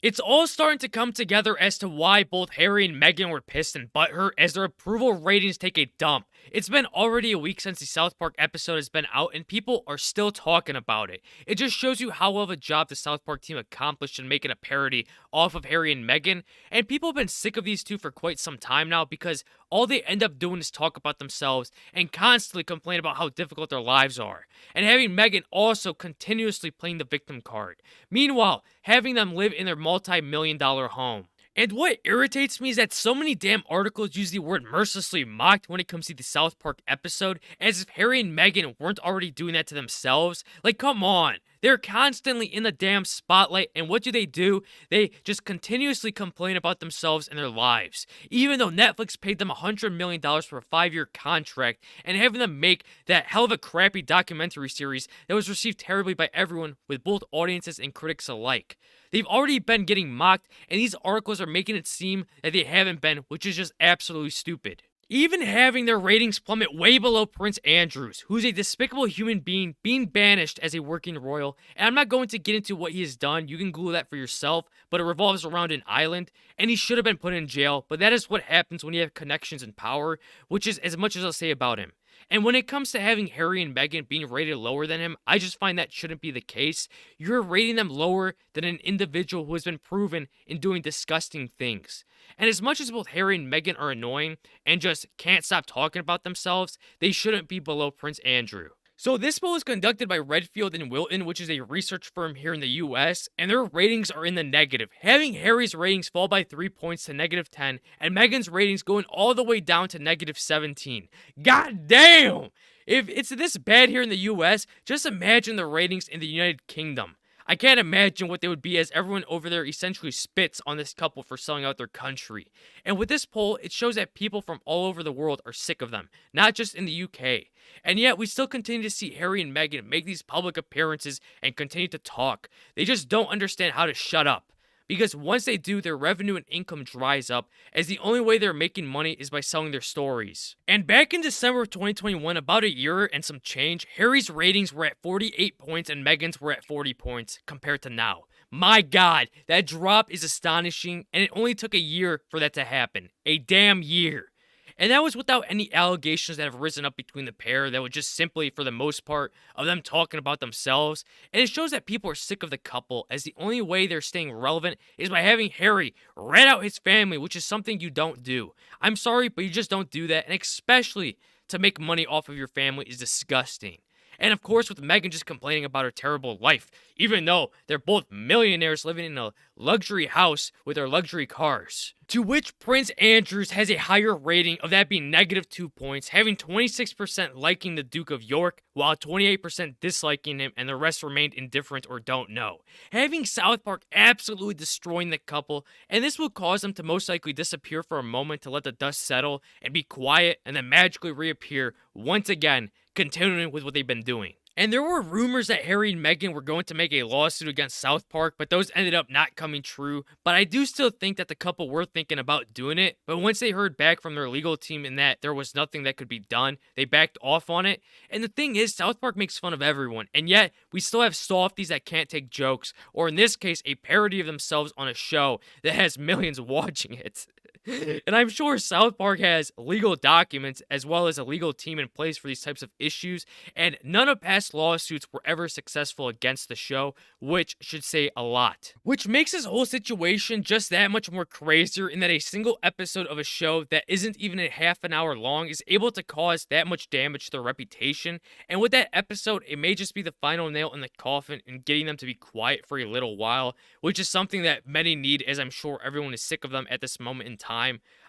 It's all starting to come together as to why both Harry and Meghan were pissed and butthurt as their approval ratings take a dump. It's been already a week since the South Park episode has been out and people are still talking about it. It just shows you how well of a job the South Park team accomplished in making a parody off of Harry and Meghan, and people have been sick of these two for quite some time now because all they end up doing is talk about themselves and constantly complain about how difficult their lives are. And having Meghan also continuously playing the victim card. Meanwhile, having them live in their multi-million-dollar home. And what irritates me is that so many damn articles use the word mercilessly mocked when it comes to the South Park episode, as if Harry and Meghan weren't already doing that to themselves. Like, come on. They're constantly in the damn spotlight, and what do? They just continuously complain about themselves and their lives. Even though Netflix paid them $100 million for a 5-year contract, and having them make that hell of a crappy documentary series that was received terribly by everyone, with both audiences and critics alike. They've already been getting mocked, and these articles are making it seem that they haven't been, which is just absolutely stupid. Even having their ratings plummet way below Prince Andrew's, who's a despicable human being being banished as a working royal, and I'm not going to get into what he has done, you can Google that for yourself, but it revolves around an island, and he should have been put in jail, but that is what happens when you have connections and power, which is as much as I'll say about him. And when it comes to having Harry and Meghan being rated lower than him, I just find that shouldn't be the case. You're rating them lower than an individual who has been proven in doing disgusting things. And as much as both Harry and Meghan are annoying and just can't stop talking about themselves, they shouldn't be below Prince Andrew. So this poll is conducted by Redfield and Wilton, which is a research firm here in the US, and their ratings are in the negative. Having Harry's ratings fall by 3 points to -10, and Meghan's ratings going all the way down to -17. God damn! If it's this bad here in the US, just imagine the ratings in the United Kingdom. I can't imagine what they would be, as everyone over there essentially spits on this couple for selling out their country. And with this poll, it shows that people from all over the world are sick of them, not just in the UK. And yet, we still continue to see Harry and Meghan make these public appearances and continue to talk. They just don't understand how to shut up. Because once they do, their revenue and income dries up, as the only way they're making money is by selling their stories. And back in December of 2021, about a year and some change, Harry's ratings were at 48 points and Meghan's were at 40 points compared to now. My God, that drop is astonishing, and it only took a year for that to happen. A damn year. And that was without any allegations that have risen up between the pair. That was just simply, for the most part, of them talking about themselves. And it shows that people are sick of the couple, as the only way they're staying relevant is by having Harry rat out his family, which is something you don't do. I'm sorry, but you just don't do that. And especially to make money off of your family is disgusting. And of course, with Meghan just complaining about her terrible life, even though they're both millionaires living in a luxury house with their luxury cars. To which Prince Andrews has a higher rating of that being -2 points, having 26% liking the Duke of York, while 28% disliking him, and the rest remained indifferent or don't know. Having South Park absolutely destroying the couple, and this will cause them to most likely disappear for a moment to let the dust settle and be quiet and then magically reappear once again, continuing with what they've been doing. And there were rumors that Harry and Meghan were going to make a lawsuit against South Park, but those ended up not coming true. But I do still think that the couple were thinking about doing it. But once they heard back from their legal team in that there was nothing that could be done, they backed off on it. And the thing is, South Park makes fun of everyone. And yet, we still have softies that can't take jokes. Or in this case, a parody of themselves on a show that has millions watching it. And I'm sure South Park has legal documents as well as a legal team in place for these types of issues, and none of past lawsuits were ever successful against the show, which should say a lot. Which makes this whole situation just that much more crazier, in that a single episode of a show that isn't even a half an hour long is able to cause that much damage to their reputation. And with that episode, it may just be the final nail in the coffin in getting them to be quiet for a little while, which is something that many need, as I'm sure everyone is sick of them at this moment in time.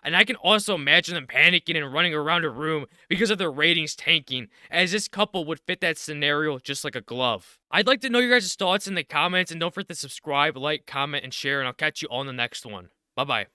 And I can also imagine them panicking and running around a room because of their ratings tanking, as this couple would fit that scenario just like a glove. I'd like to know your guys' thoughts in the comments, and don't forget to subscribe, like, comment, and share, and I'll catch you all in the next one. Bye-bye.